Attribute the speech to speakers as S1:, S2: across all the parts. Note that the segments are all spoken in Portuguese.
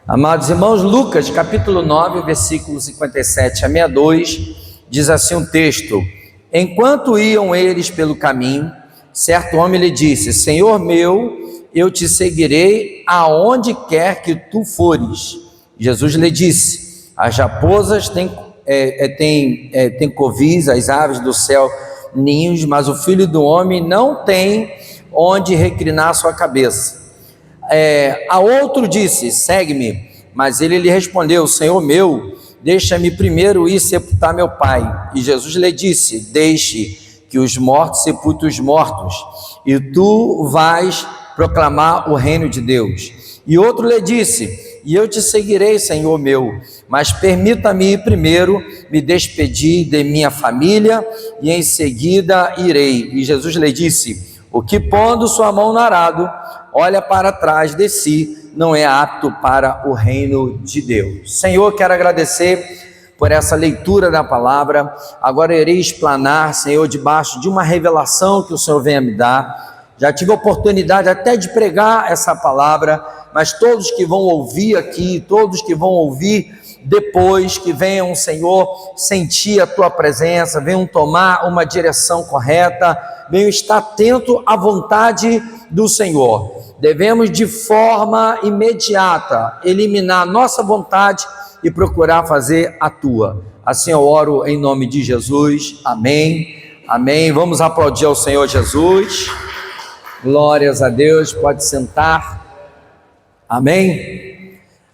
S1: Amados irmãos, Lucas capítulo 9, versículos 57 a 62, diz assim um texto: enquanto iam eles pelo caminho, certo homem lhe disse: Senhor meu, eu te seguirei aonde quer que tu fores. Jesus lhe disse: as raposas têm covis, as aves do céu ninhos, mas o filho do homem não tem onde reclinar sua cabeça. A outro disse: segue-me. Mas ele lhe respondeu: Senhor meu, deixa-me primeiro ir sepultar meu pai. E Jesus lhe disse: deixe que os mortos sepultem os mortos, e tu vais proclamar o reino de Deus. E outro lhe disse: e eu te seguirei, Senhor meu, mas permita-me ir primeiro me despedir de minha família, e em seguida irei. E Jesus lhe disse: o que pondo sua mão no arado, olha para trás de si, não é apto para o reino de Deus. Senhor, quero agradecer por essa leitura da palavra. Agora irei explanar, Senhor, debaixo de uma revelação que o Senhor venha me dar. Já tive a oportunidade até de pregar essa palavra, mas todos que vão ouvir aqui, todos que vão ouvir depois, que venham, Senhor, sentir a Tua presença, venham tomar uma direção correta, venham estar atento à vontade do Senhor. Devemos de forma imediata eliminar a nossa vontade e procurar fazer a Tua. Assim eu oro em nome de Jesus, amém, amém. Vamos aplaudir ao Senhor Jesus, glórias a Deus, pode sentar, amém.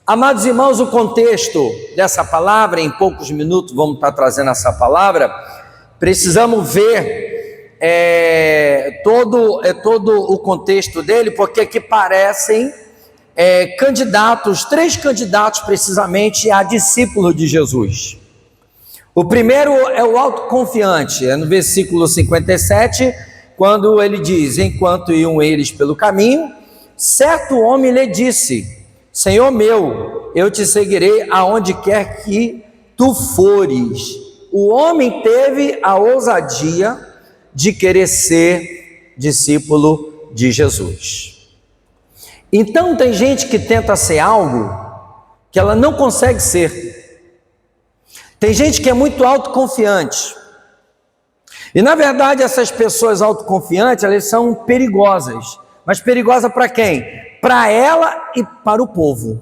S1: Amados irmãos, o contexto dessa palavra, em poucos minutos vamos estar trazendo essa palavra, precisamos ver todo o contexto dele, porque aqui parecem três candidatos precisamente a discípulo de Jesus. O primeiro é o autoconfiante, é no versículo 57, quando ele diz: enquanto iam eles pelo caminho, certo homem lhe disse: Senhor meu, eu te seguirei aonde quer que tu fores. O homem teve a ousadia de querer ser discípulo de Jesus. Então tem gente que tenta ser algo que ela não consegue ser. Tem gente que é muito autoconfiante. E na verdade essas pessoas autoconfiantes, elas são perigosas. Mas perigosa para quem? Para ela e para o povo.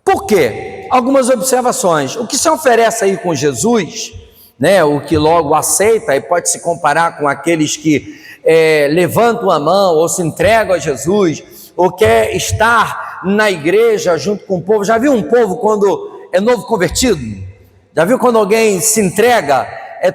S1: Por quê? Algumas observações. O que se oferece aí com Jesus, né, o que logo aceita, e pode se comparar com aqueles que levantam a mão ou se entregam a Jesus, ou quer estar na igreja junto com o povo. Já viu um povo quando é novo convertido? Já viu quando alguém se entrega?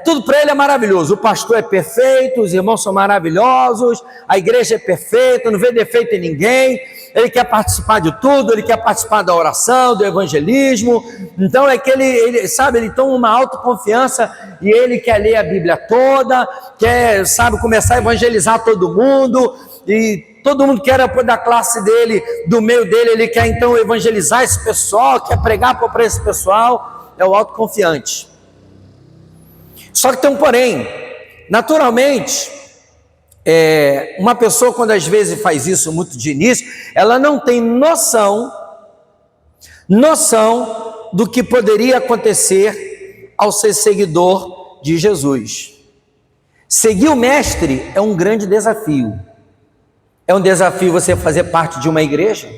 S1: Tudo para ele é maravilhoso. O pastor é perfeito, os irmãos são maravilhosos, a igreja é perfeita, não vê defeito em ninguém. Ele quer participar de tudo, ele quer participar da oração, do evangelismo. Então é que ele toma uma autoconfiança e ele quer ler a Bíblia toda, quer, começar a evangelizar todo mundo, e todo mundo quer apoio da classe dele, do meio dele, ele quer então evangelizar esse pessoal, quer pregar para esse pessoal. É o autoconfiante. Só que tem um porém. Naturalmente, uma pessoa, quando às vezes faz isso muito de início, ela não tem noção do que poderia acontecer ao ser seguidor de Jesus. Seguir o mestre é um grande desafio. É um desafio você fazer parte de uma igreja.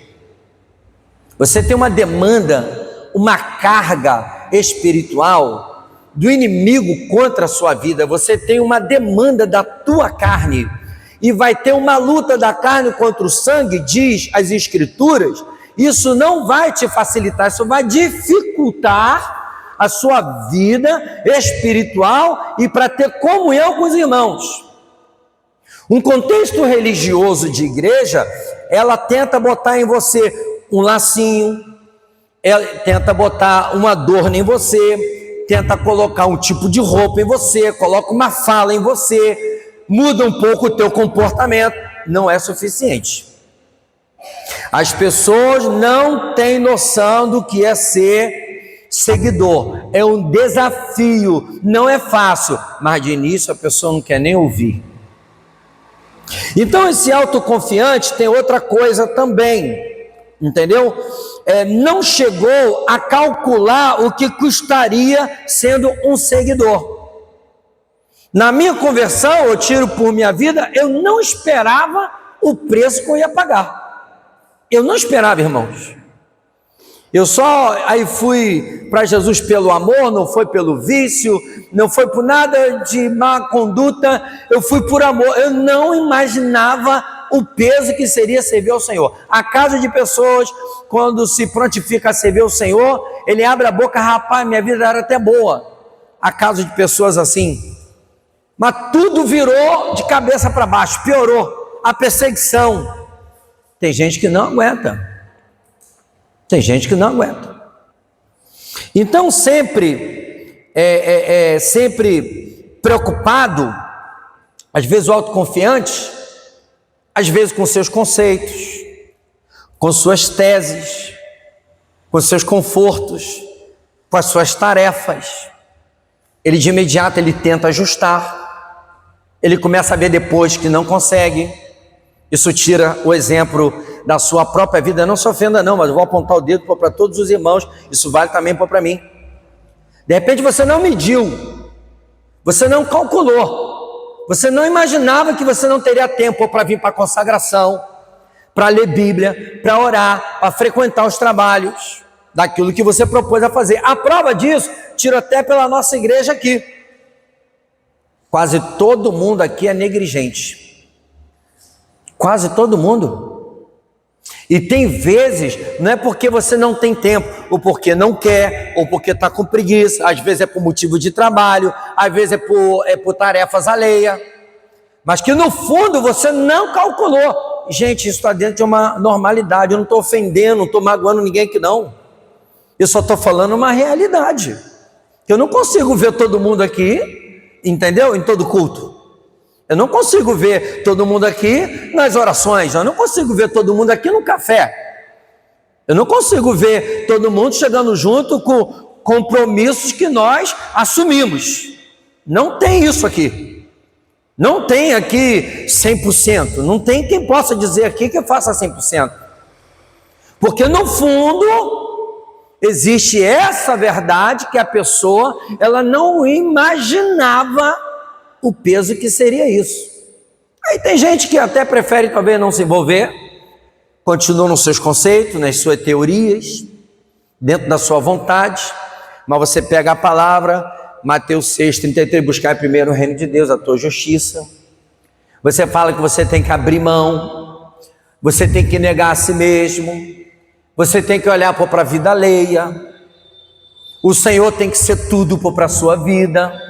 S1: Você tem uma demanda, uma carga espiritual do inimigo contra a sua vida. Você tem uma demanda da tua carne, e vai ter uma luta da carne contra o sangue, diz as escrituras. Isso não vai te facilitar, isso vai dificultar a sua vida espiritual e para ter comunhão com os irmãos. Um contexto religioso de igreja, ela tenta botar em você um lacinho, ela tenta botar uma adorno em você, tenta colocar um tipo de roupa em você, coloca uma fala em você, muda um pouco o teu comportamento. Não é suficiente. As pessoas não têm noção do que é ser seguidor. É um desafio, não é fácil, mas de início a pessoa não quer nem ouvir. Então esse autoconfiante tem outra coisa também. entendeu? Não chegou a calcular o que custaria sendo um seguidor. Na minha conversão, eu tiro por minha vida, eu não esperava o preço que eu ia pagar. Eu não esperava, irmãos. Eu só aí fui para Jesus pelo amor, não foi pelo vício, não foi por nada de má conduta, eu fui por amor. Eu não imaginava o peso que seria servir ao Senhor. A casa de pessoas, quando se prontifica a servir ao Senhor, ele abre a boca, rapaz, minha vida era até boa. A casa de pessoas assim. Mas tudo virou de cabeça para baixo, piorou. A perseguição. Tem gente que não aguenta. Tem gente que não aguenta. Então, sempre preocupado, às vezes autoconfiante, às vezes com seus conceitos, com suas teses, com seus confortos, com as suas tarefas. Ele de imediato ele tenta ajustar. Ele começa a ver depois que não consegue. Isso tira o exemplo da sua própria vida. Não se ofenda não, mas eu vou apontar o dedo para todos os irmãos. Isso vale também para mim. De repente você não mediu, você não calculou, você não imaginava que você não teria tempo para vir para a consagração, para ler Bíblia, para orar, para frequentar os trabalhos daquilo que você propôs a fazer. A prova disso, tiro até pela nossa igreja aqui. Quase todo mundo aqui é negligente. Quase todo mundo. E tem vezes, não é porque você não tem tempo, ou porque não quer, ou porque está com preguiça, às vezes é por motivo de trabalho, às vezes é por tarefas alheias, mas que no fundo você não calculou. Gente, isso está dentro de uma normalidade, eu não estou ofendendo, não estou magoando ninguém aqui não. Eu só estou falando uma realidade. Eu não consigo ver todo mundo aqui, entendeu? Em todo culto. Eu não consigo ver todo mundo aqui nas orações. Eu não consigo ver todo mundo aqui no café. Eu não consigo ver todo mundo chegando junto com compromissos que nós assumimos. Não tem isso aqui. Não tem aqui 100%. Não tem quem possa dizer aqui que faça 100%. Porque no fundo existe essa verdade que a pessoa ela não imaginava o peso que seria isso. Aí tem gente que até prefere talvez não se envolver, continua nos seus conceitos, nas suas teorias, dentro da sua vontade, mas você pega a palavra, Mateus 6,33, buscar primeiro o reino de Deus, a tua justiça. Você fala que você tem que abrir mão, você tem que negar a si mesmo, você tem que olhar para a vida alheia, o Senhor tem que ser tudo para a sua vida,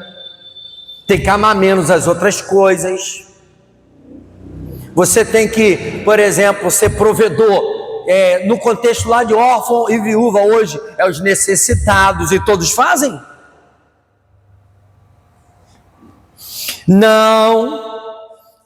S1: tem que amar menos as outras coisas, você tem que, por exemplo, ser provedor, no contexto lá de órfão e viúva hoje, é os necessitados e todos fazem? Não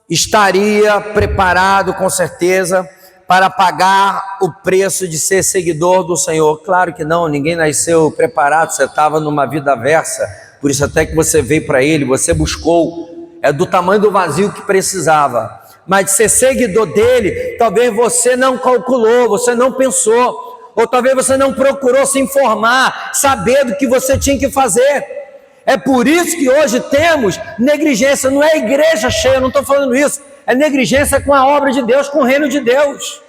S1: estaria preparado com certeza para pagar o preço de ser seguidor do Senhor. Claro que não, ninguém nasceu preparado, você estava numa vida aversa, por isso até que você veio para Ele, você buscou, do tamanho do vazio que precisava, mas de ser seguidor dEle, talvez você não calculou, você não pensou, ou talvez você não procurou se informar, saber do que você tinha que fazer. É por isso que hoje temos negligência, não é igreja cheia, não estou falando isso, é negligência com a obra de Deus, com o reino de Deus.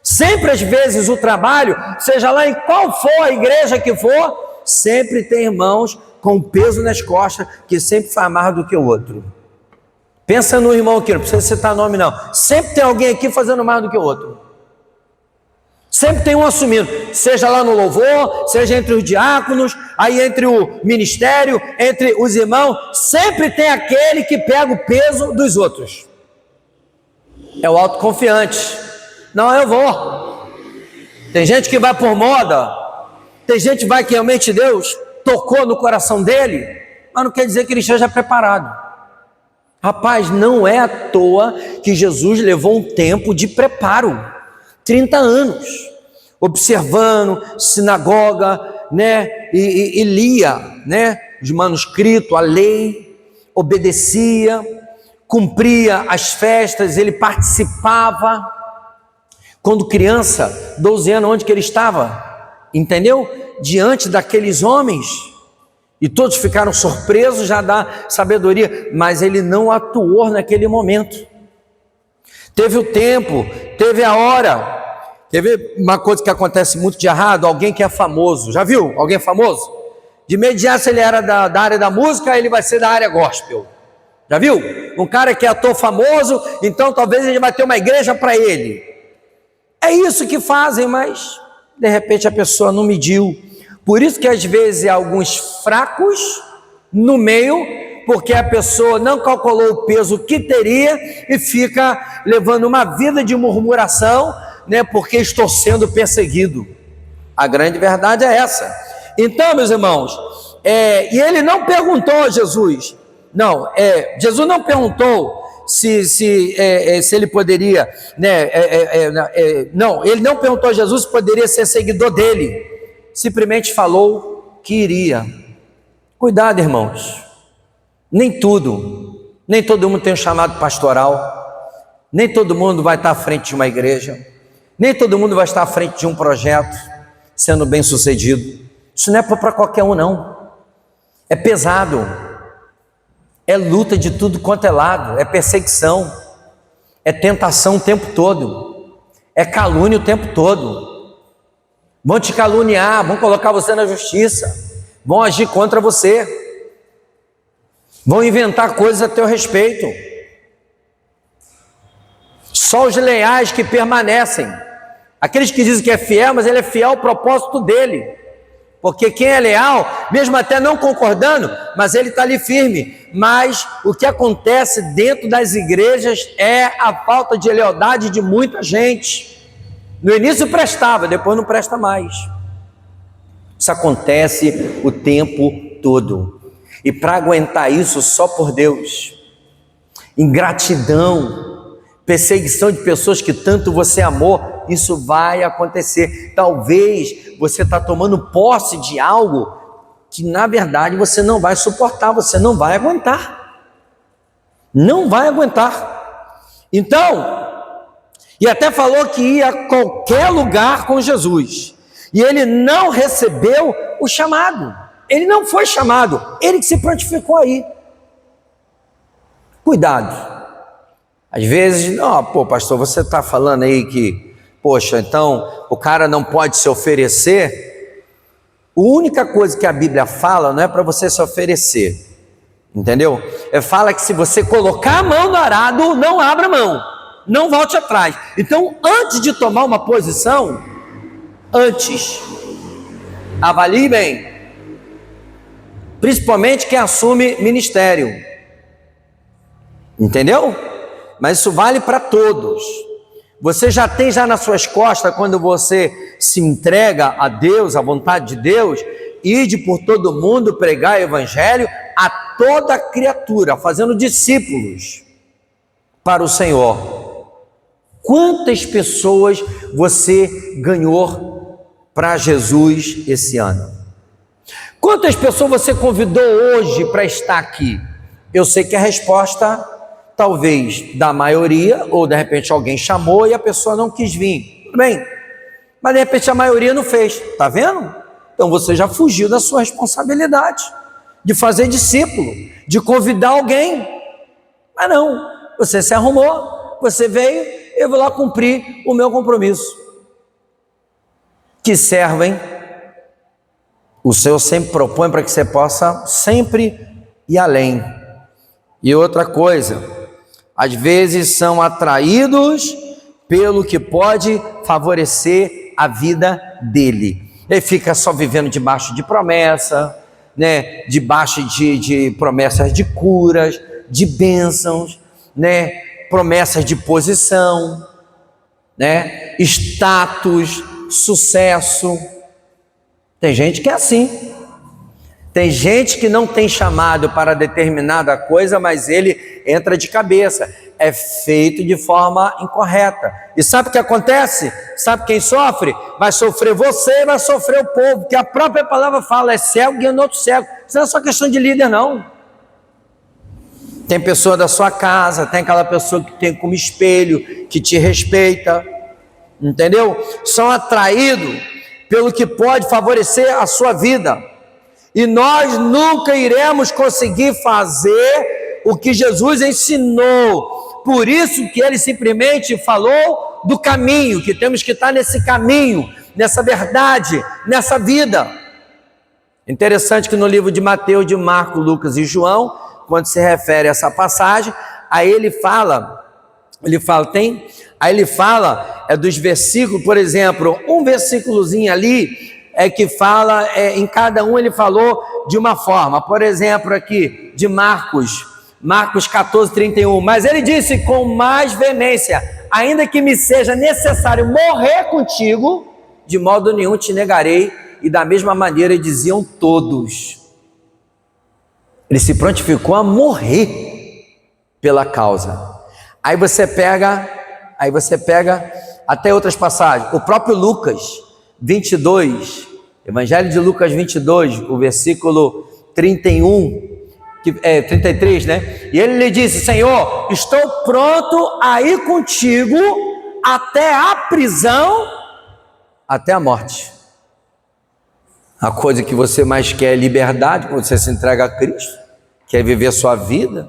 S1: Sempre às vezes o trabalho, seja lá em qual for a igreja que for, sempre tem irmãos com peso nas costas, que sempre faz mais do que o outro. Pensa no irmão aqui, não precisa citar nome não, sempre tem alguém aqui fazendo mais do que o outro. Sempre tem um assumindo, seja lá no louvor, seja entre os diáconos, aí entre o ministério, entre os irmãos, sempre tem aquele que pega o peso dos outros. É o autoconfiante. Não, eu vou. Tem gente que vai por moda, tem gente que vai que realmente Deus tocou no coração dele, mas não quer dizer que ele esteja preparado. Rapaz, não é à toa que Jesus levou um tempo de preparo, 30 anos, observando sinagoga, né, e lia, né, os manuscritos, a lei, obedecia, cumpria as festas, ele participava. Quando criança, 12 anos, onde que ele estava? Entendeu? Diante daqueles homens. E todos ficaram surpresos, já da sabedoria, mas ele não atuou naquele momento. Teve o tempo, teve a hora. Teve uma coisa que acontece muito de errado, alguém que é famoso, já viu? Alguém famoso? De imediato, se ele era da área da música, ele vai ser da área gospel. Já viu? Um cara que é ator famoso, então talvez ele vai ter uma igreja para ele. É isso que fazem, mas de repente a pessoa não mediu. Por isso que às vezes há alguns fracos no meio, porque a pessoa não calculou o peso que teria e fica levando uma vida de murmuração, né, porque estou sendo perseguido. A grande verdade é essa. Então, meus irmãos, e ele não perguntou a Jesus, Jesus não perguntou se ele poderia, não, ele não perguntou a Jesus se poderia ser seguidor dele, simplesmente falou que iria. Cuidado, irmãos, nem todo mundo tem um chamado pastoral, nem todo mundo vai estar à frente de uma igreja, nem todo mundo vai estar à frente de um projeto, sendo bem sucedido. Isso não é para qualquer um, não. É pesado, é luta de tudo quanto é lado, é perseguição, é tentação o tempo todo, é calúnia o tempo todo. Vão te caluniar, vão colocar você na justiça, vão agir contra você, vão inventar coisas a teu respeito. Só os leais que permanecem, aqueles que dizem que é fiel, mas ele é fiel ao propósito dele. Porque quem é leal, mesmo até não concordando, mas ele está ali firme. Mas o que acontece dentro das igrejas é a falta de lealdade de muita gente. No início prestava, depois não presta mais. Isso acontece o tempo todo. E para aguentar isso só por Deus, ingratidão, perseguição de pessoas que tanto você amou, isso vai acontecer. Talvez você está tomando posse de algo que na verdade você não vai suportar, você não vai aguentar. Não vai aguentar. Então, e até falou que ia a qualquer lugar com Jesus. E ele não recebeu o chamado. Ele não foi chamado, ele que se prontificou aí. Cuidado. Às vezes, pastor, você está falando aí que, poxa, então o cara não pode se oferecer. A única coisa que a Bíblia fala não é para você se oferecer, entendeu? Fala que se você colocar a mão no arado, não abra a mão, não volte atrás. Então, antes de tomar uma posição, avalie bem, principalmente quem assume ministério, entendeu? Mas isso vale para todos. Você já tem nas suas costas, quando você se entrega a Deus, à vontade de Deus, ide por todo mundo pregar o evangelho a toda criatura, fazendo discípulos para o Senhor. Quantas pessoas você ganhou para Jesus esse ano? Quantas pessoas você convidou hoje para estar aqui? Eu sei que a resposta talvez da maioria, ou de repente alguém chamou e a pessoa não quis vir, tudo bem, mas de repente a maioria não fez, está vendo? Então você já fugiu da sua responsabilidade de fazer discípulo, de convidar alguém. Mas não, você se arrumou, você veio, eu vou lá cumprir o meu compromisso. Que servo, hein? O Senhor sempre propõe para que você possa sempre ir além. E outra coisa, às vezes são atraídos pelo que pode favorecer a vida dele. Ele fica só vivendo debaixo de promessa, né? Debaixo de promessas de curas, de bênçãos, né? Promessas de posição, né? Status, sucesso. Tem gente que é assim. Tem gente que não tem chamado para determinada coisa, mas ele entra de cabeça. É feito de forma incorreta. E sabe o que acontece? Sabe quem sofre? Vai sofrer você e vai sofrer o povo, que a própria palavra fala, é cego guiando outro cego. Isso não é só questão de líder, não. Tem pessoa da sua casa, tem aquela pessoa que tem como espelho, que te respeita, entendeu? São atraídos pelo que pode favorecer a sua vida. E nós nunca iremos conseguir fazer o que Jesus ensinou. Por isso que ele simplesmente falou do caminho, que temos que estar nesse caminho, nessa verdade, nessa vida. Interessante que no livro de Mateus, de Marcos, Lucas e João, quando se refere a essa passagem, aí ele fala dos versículos, por exemplo, um versículozinho ali, que fala, em cada um ele falou de uma forma, por exemplo aqui, de Marcos 14, 31, mas ele disse com mais veemência, ainda que me seja necessário morrer contigo, de modo nenhum te negarei, e da mesma maneira diziam todos. Ele se prontificou a morrer pela causa. Aí você pega até outras passagens, o próprio Lucas 22, Evangelho de Lucas 22, o versículo 33, né? E ele lhe disse, Senhor, estou pronto a ir contigo até a prisão, até a morte. A coisa que você mais quer é liberdade, quando você se entrega a Cristo, quer viver a sua vida.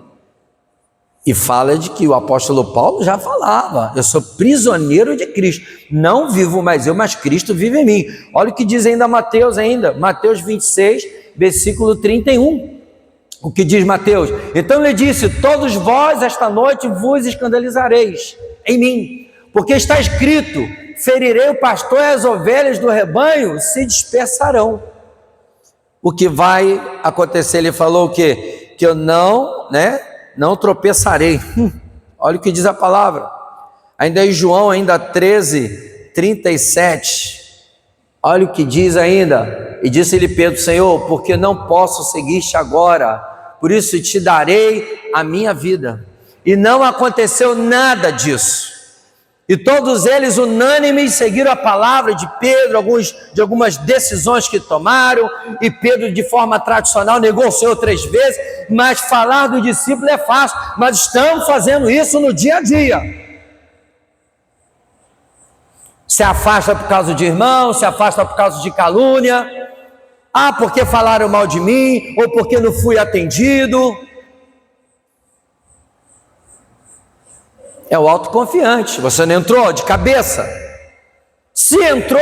S1: E fala de que o apóstolo Paulo já falava, eu sou prisioneiro de Cristo, não vivo mais eu, mas Cristo vive em mim. Olha o que diz Mateus 26, versículo 31. O que diz Mateus? Então ele disse, todos vós esta noite vos escandalizareis em mim, porque está escrito, ferirei o pastor e as ovelhas do rebanho se dispersarão. O que vai acontecer? Ele falou o quê? Que eu não tropeçarei. Olha o que diz a palavra. Ainda em João 13, 37. Olha o que diz ainda. E disse-lhe Pedro, Senhor, porque não posso seguir-te agora, por isso te darei a minha vida. E não aconteceu nada disso. E todos eles unânimes seguiram a palavra de Pedro, de algumas decisões que tomaram, e Pedro de forma tradicional negou o Senhor 3 vezes, mas falar do discípulo é fácil, mas estamos fazendo isso no dia a dia. Se afasta por causa de irmão, se afasta por causa de calúnia, porque falaram mal de mim, ou porque não fui atendido. É o autoconfiante, você não entrou de cabeça. Se entrou,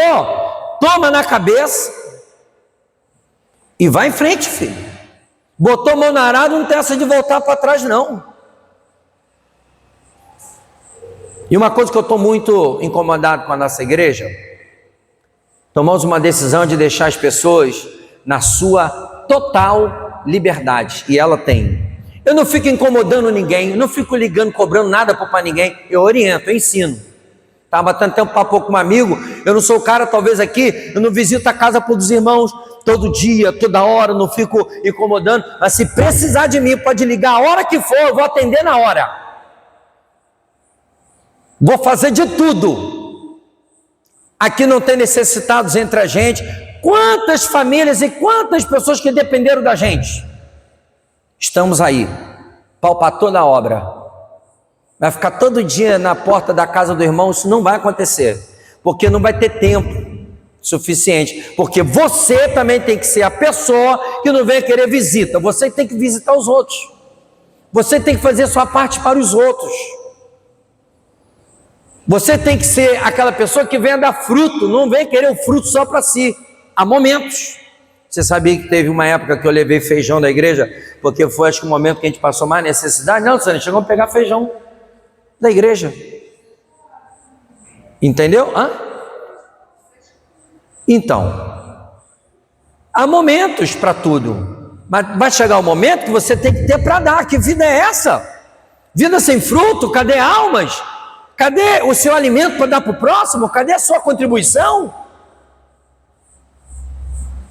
S1: toma na cabeça e vai em frente, filho. Botou a mão na arada, não tem essa de voltar para trás, não. E uma coisa que eu estou muito incomodado com a nossa igreja, tomamos uma decisão de deixar as pessoas na sua total liberdade, e ela tem. Eu não fico incomodando ninguém, eu não fico ligando, cobrando nada para ninguém, eu oriento, eu ensino. Estava batendo tempo papo com um amigo, eu não sou o cara, talvez aqui, eu não visito a casa dos irmãos todo dia, toda hora, não fico incomodando, mas se precisar de mim, pode ligar a hora que for, eu vou atender na hora. Vou fazer de tudo. Aqui não tem necessitados entre a gente. Quantas famílias e quantas pessoas que dependeram da gente? Estamos aí, palpar toda a obra. Vai ficar todo dia na porta da casa do irmão, isso não vai acontecer, porque não vai ter tempo suficiente, porque você também tem que ser a pessoa que não vem querer visita, você tem que visitar os outros, você tem que fazer a sua parte para os outros, você tem que ser aquela pessoa que vem dar fruto, não vem querer o fruto só para si. Há momentos. Você sabia que teve uma época que eu levei feijão da igreja, porque foi acho que o momento que a gente passou mais necessidade? Não, você chegou a pegar feijão da igreja. Entendeu? Então, há momentos para tudo, mas vai chegar o momento que você tem que ter para dar. Que vida é essa? Vida sem fruto? Cadê almas? Cadê o seu alimento para dar para o próximo? Cadê a sua contribuição?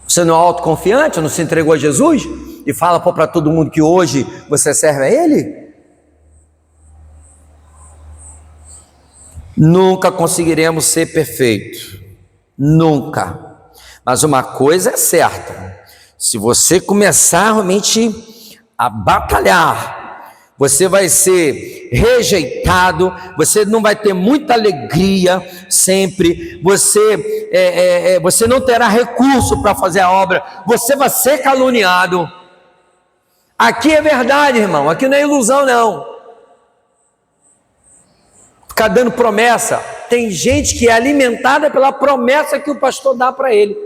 S1: Você não é autoconfiante, não se entregou a Jesus e fala para todo mundo que hoje você serve a Ele? Nunca conseguiremos ser perfeitos, nunca. Mas uma coisa é certa, se você começar realmente a batalhar, você vai ser rejeitado, você não vai ter muita alegria sempre, você não terá recurso para fazer a obra, você vai ser caluniado. Aqui é verdade, irmão, aqui não é ilusão não. Ficar dando promessa, tem gente que é alimentada pela promessa que o pastor dá para ele,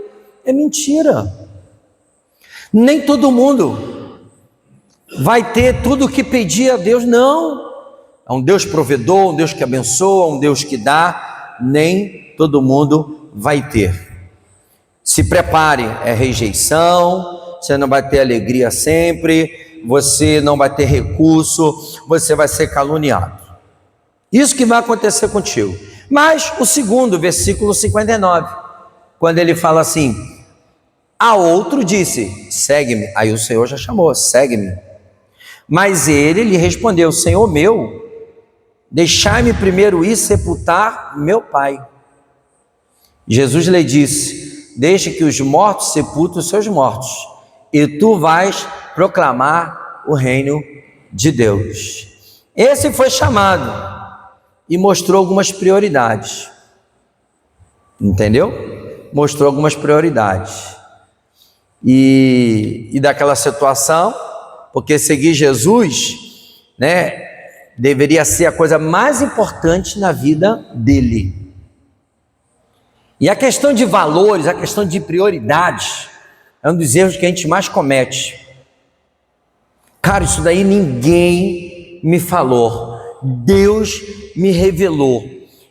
S1: é mentira. Nem todo mundo vai ter tudo o que pedir a Deus, não. É um Deus provedor, um Deus que abençoa, um Deus que dá, nem todo mundo vai ter. Se prepare, é rejeição, você não vai ter alegria sempre, você não vai ter recurso, você vai ser caluniado. Isso que vai acontecer contigo. Mas o segundo, versículo 59, quando ele fala assim, a outro disse, segue-me, aí o Senhor já chamou, segue-me. Mas ele lhe respondeu, Senhor meu, deixai-me primeiro ir sepultar meu pai. Jesus lhe disse, deixe que os mortos sepultem os seus mortos, e tu vais proclamar o reino de Deus. Esse foi chamado e mostrou algumas prioridades, entendeu? Mostrou algumas prioridades, e daquela situação, porque seguir Jesus, né, deveria ser a coisa mais importante na vida dele. E a questão de valores, a questão de prioridades, é um dos erros que a gente mais comete. Cara, isso daí ninguém me falou, Deus me revelou.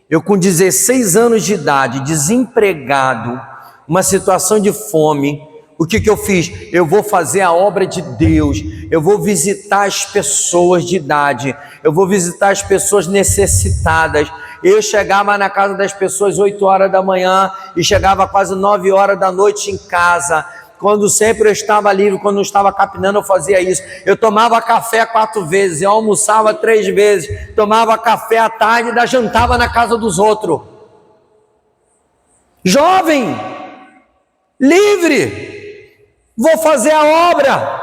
S1: Eu com 16 anos de idade, desempregado, uma situação de fome, o que eu fiz? Eu vou fazer a obra de Deus, eu vou visitar as pessoas de idade, eu vou visitar as pessoas necessitadas. Eu chegava na casa das pessoas 8 horas da manhã e chegava quase 9 horas da noite em casa. Quando sempre eu estava livre, quando não estava capinando, eu fazia isso. Eu tomava café 4 vezes, eu almoçava 3 vezes, tomava café à tarde e ainda jantava na casa dos outros. Jovem, livre, vou fazer a obra.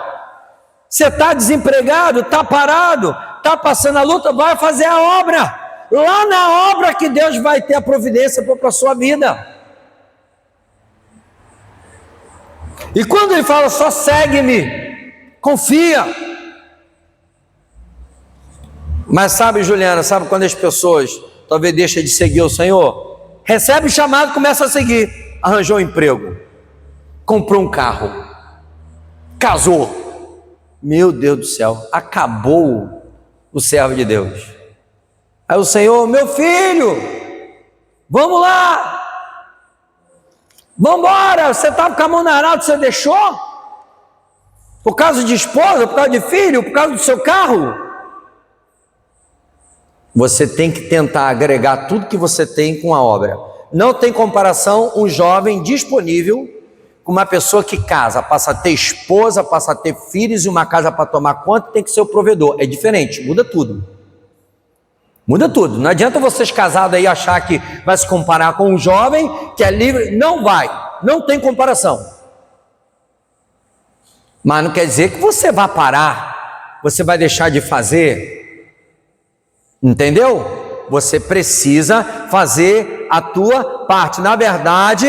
S1: Você está desempregado, está parado, está passando a luta, vai fazer a obra. Lá na obra que Deus vai ter a providência para a sua vida. E quando ele fala só segue-me, confia. Mas sabe, Juliana, sabe quando as pessoas talvez deixem de seguir o Senhor? Recebe o chamado e começa a seguir. Arranjou um emprego, comprou um carro, casou. Meu Deus do céu, acabou o servo de Deus. Aí o Senhor, meu filho, vamos lá. Vamos embora, você estava com a mão na arada, você deixou? Por causa de esposa, por causa de filho, por causa do seu carro? Você tem que tentar agregar tudo que você tem com a obra. Não tem comparação um jovem disponível com uma pessoa que casa, passa a ter esposa, passa a ter filhos e uma casa para tomar conta, tem que ser o provedor. É diferente, muda tudo. Muda tudo. Não adianta vocês casados aí achar que vai se comparar com um jovem que é livre. Não vai. Não tem comparação. Mas não quer dizer que você vai parar. Você vai deixar de fazer. Entendeu? Você precisa fazer a tua parte. Na verdade,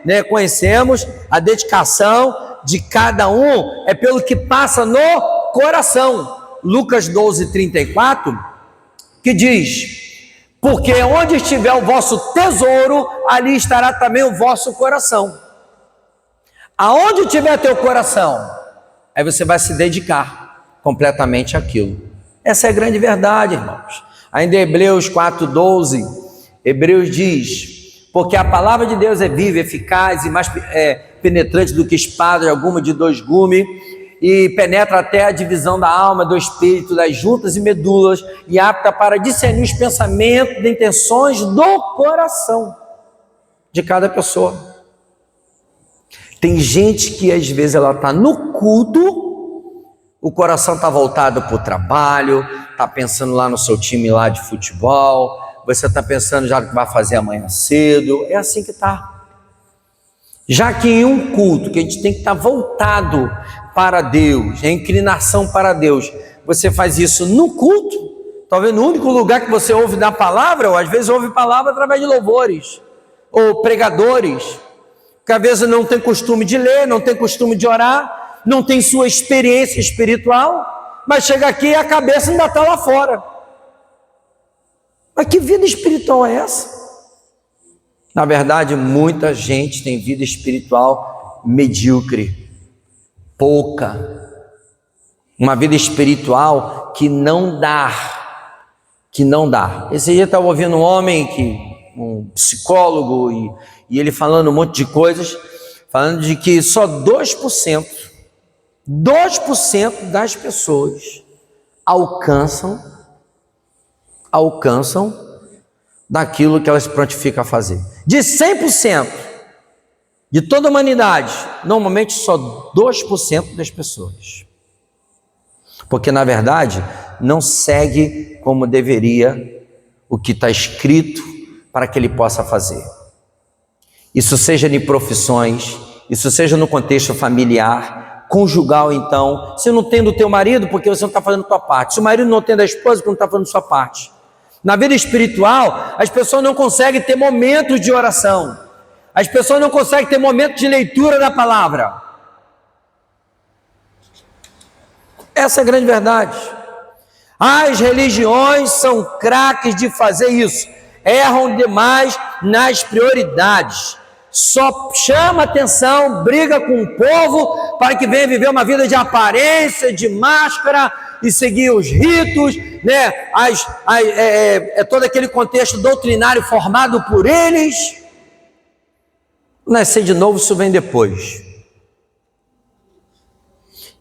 S1: né, conhecemos a dedicação de cada um. É pelo que passa no coração. Lucas 12:34. Que diz, porque onde estiver o vosso tesouro, ali estará também o vosso coração. Aonde tiver teu coração, aí você vai se dedicar completamente àquilo. Essa é a grande verdade, irmãos. Ainda em Hebreus 4:12, Hebreus diz, porque a palavra de Deus é viva, eficaz e mais penetrante do que espada alguma de 2 gumes, e penetra até a divisão da alma, do espírito, das juntas e medulas, e apta para discernir os pensamentos e intenções do coração de cada pessoa. Tem gente que às vezes ela está no culto, o coração está voltado para o trabalho, está pensando lá no seu time lá de futebol, você está pensando já no que vai fazer amanhã cedo, é assim que está. Já que em um culto que a gente tem que estar voltado para Deus, a inclinação para Deus, você faz isso no culto, talvez no único lugar que você ouve da palavra, ou às vezes ouve palavra através de louvores, ou pregadores, que às vezes não tem costume de ler, não tem costume de orar, não tem sua experiência espiritual, mas chega aqui e a cabeça ainda está lá fora. Mas que vida espiritual é essa? Na verdade, muita gente tem vida espiritual medíocre, pouca. Uma vida espiritual que não dá. Esse dia eu estava ouvindo um psicólogo, e ele falando um monte de coisas, falando de que só 2% das pessoas alcançam daquilo que elas se prontificam a fazer. De 100% de toda a humanidade, normalmente só 2% das pessoas. Porque, na verdade, não segue como deveria o que está escrito para que ele possa fazer. Isso seja em profissões, isso seja no contexto familiar, conjugal. Então, se não tem do teu marido, porque você não está fazendo a tua parte. Se o marido não tem da esposa, porque não está fazendo a sua parte. Na vida espiritual, as pessoas não conseguem ter momentos de oração. As pessoas não conseguem ter momentos de leitura da palavra. Essa é a grande verdade. As religiões são craques de fazer isso. Erram demais nas prioridades. Só chama atenção, briga com o povo para que venha viver uma vida de aparência, de máscara e seguir os ritos, né? Todo aquele contexto doutrinário formado por eles. Nascer de novo, isso vem depois.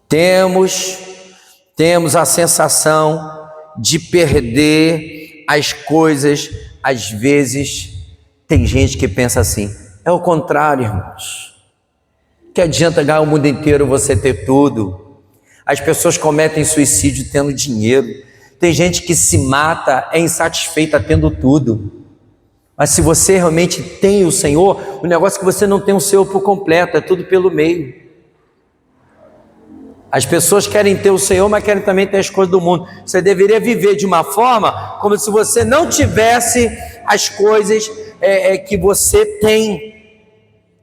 S1: Temos a sensação de perder as coisas. Às vezes tem gente que pensa assim: é o contrário, irmãos. Que adianta ganhar o mundo inteiro, você ter tudo? As pessoas cometem suicídio tendo dinheiro. Tem gente que se mata, é insatisfeita tendo tudo. Mas se você realmente tem o Senhor, o negócio é que você não tem o Senhor por completo, é tudo pelo meio. As pessoas querem ter o Senhor, mas querem também ter as coisas do mundo. Você deveria viver de uma forma como se você não tivesse as coisas que você tem.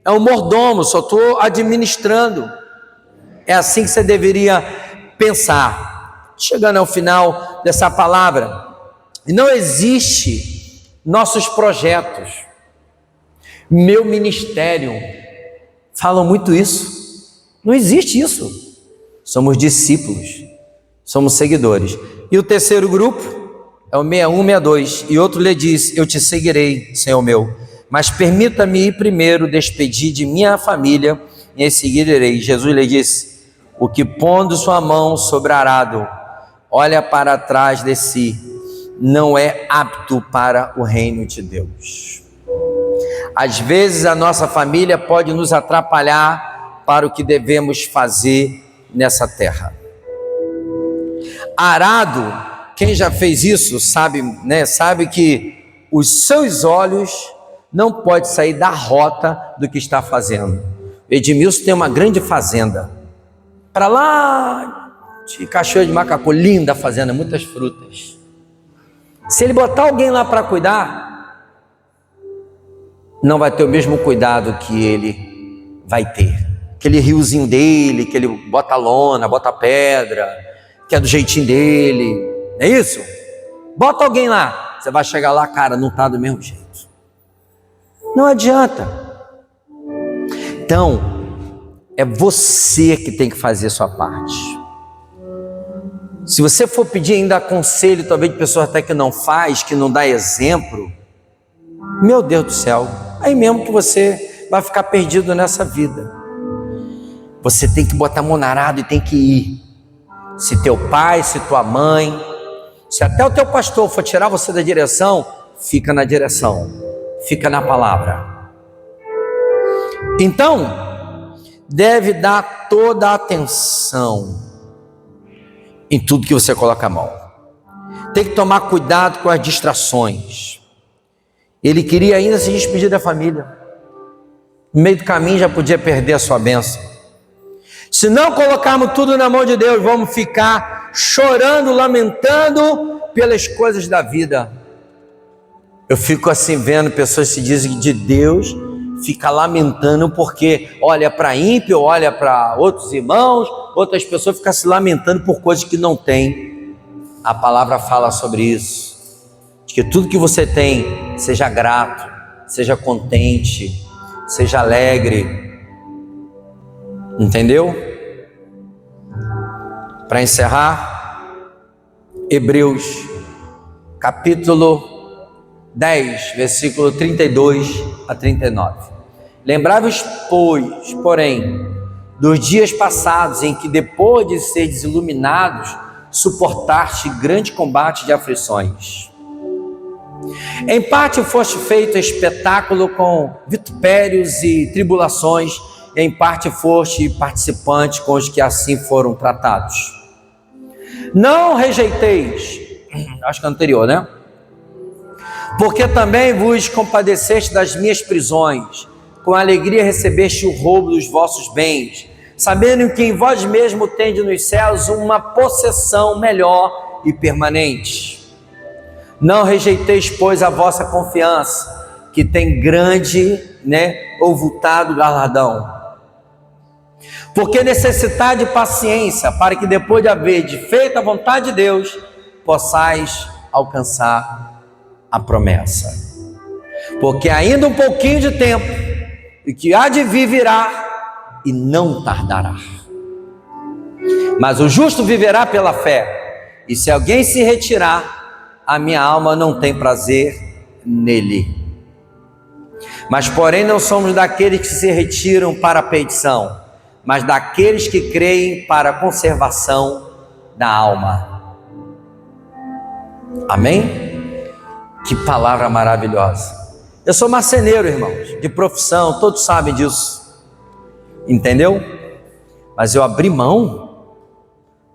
S1: É um mordomo, só estou administrando. É assim que você deveria pensar. Chegando ao final dessa palavra, não existe nossos projetos, meu ministério, falam muito isso. Não existe isso. Somos discípulos, somos seguidores. E o terceiro grupo é o 6162. E outro lhe diz: eu te seguirei, Senhor meu, mas permita-me ir primeiro despedir de minha família e em seguida irei. Jesus lhe disse: o que pondo sua mão sobre arado, olha para trás de si, não é apto para o reino de Deus. Às vezes a nossa família pode nos atrapalhar para o que devemos fazer nessa terra. Arado, quem já fez isso sabe, né? Sabe que os seus olhos não podem sair da rota do que está fazendo. Edmilson tem uma grande fazenda para lá de Cachoeira de Macacu, linda fazenda, muitas frutas. Se ele botar alguém lá para cuidar, não vai ter o mesmo cuidado que ele vai ter. Aquele riozinho dele, que ele bota lona, bota pedra, que é do jeitinho dele, não é isso? Bota alguém lá, você vai chegar lá, cara, não está do mesmo jeito. Não adianta. Então, é você que tem que fazer a sua parte. Se você for pedir ainda conselho, talvez de pessoas até que não faz, que não dá exemplo, meu Deus do céu, aí mesmo que você vai ficar perdido nessa vida. Você tem que botar a mão na arado e tem que ir. Se teu pai, se tua mãe, se até o teu pastor for tirar você da direção, fica na direção, fica na palavra. Então, deve dar toda a atenção em tudo que você coloca a mão. Tem que tomar cuidado com as distrações. Ele queria ainda se despedir da família. No meio do caminho já podia perder a sua bênção. Se não colocarmos tudo na mão de Deus, vamos ficar chorando, lamentando pelas coisas da vida. Eu fico assim vendo pessoas que se dizem de Deus, fica lamentando porque olha para ímpio, olha para outros irmãos, outras pessoas ficam se lamentando por coisas que não têm. A palavra fala sobre isso, de que tudo que você tem, seja grato, seja contente, seja alegre. Entendeu? Para encerrar, Hebreus capítulo 10, versículo 32 a 39. Lembrai-vos, pois, porém, dos dias passados em que, depois de seres iluminados, suportaste grande combate de aflições. Em parte foste feito espetáculo com vitupérios e tribulações, em parte foste participante com os que assim foram tratados. Não rejeiteis, acho que é anterior, né? Porque também vos compadeceste das minhas prisões, com alegria recebeste o roubo dos vossos bens, sabendo que em vós mesmo tendes nos céus uma possessão melhor e permanente. Não rejeiteis, pois, a vossa confiança, que tem grande, avultado galardão. Porque necessitai de paciência, para que depois de haver feito a vontade de Deus, possais alcançar a promessa. Porque ainda um pouquinho de tempo, e que há de vir virá, e não tardará. Mas o justo viverá pela fé, e se alguém se retirar, a minha alma não tem prazer nele. Mas porém não somos daqueles que se retiram para a perdição, mas daqueles que creem para a conservação da alma. Amém? Que palavra maravilhosa. Eu sou marceneiro, irmãos, de profissão, todos sabem disso, entendeu? Mas eu abri mão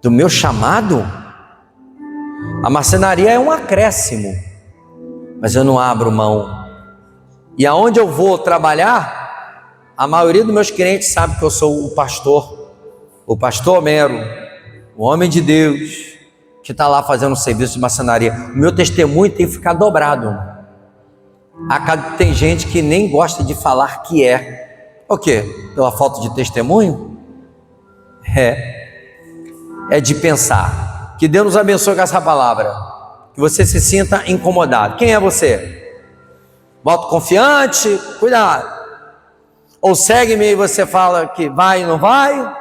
S1: do meu chamado. A marcenaria é um acréscimo, mas eu não abro mão. E aonde eu vou trabalhar, a maioria dos meus clientes sabe que eu sou o pastor Homero, o homem de Deus, que está lá fazendo um serviço de marcenaria. O meu testemunho tem que ficar dobrado. Tem gente que nem gosta de falar que é. O quê? Pela falta de testemunho? É de pensar. Que Deus nos abençoe com essa palavra. Que você se sinta incomodado. Quem é você? Autoconfiante? Cuidado. Ou segue-me e você fala que vai e não vai?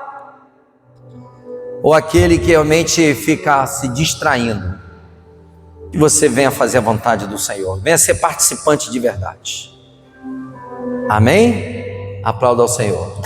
S1: Ou aquele que realmente fica se distraindo? Que você venha fazer a vontade do Senhor. Venha ser participante de verdade. Amém? Aplauda ao Senhor.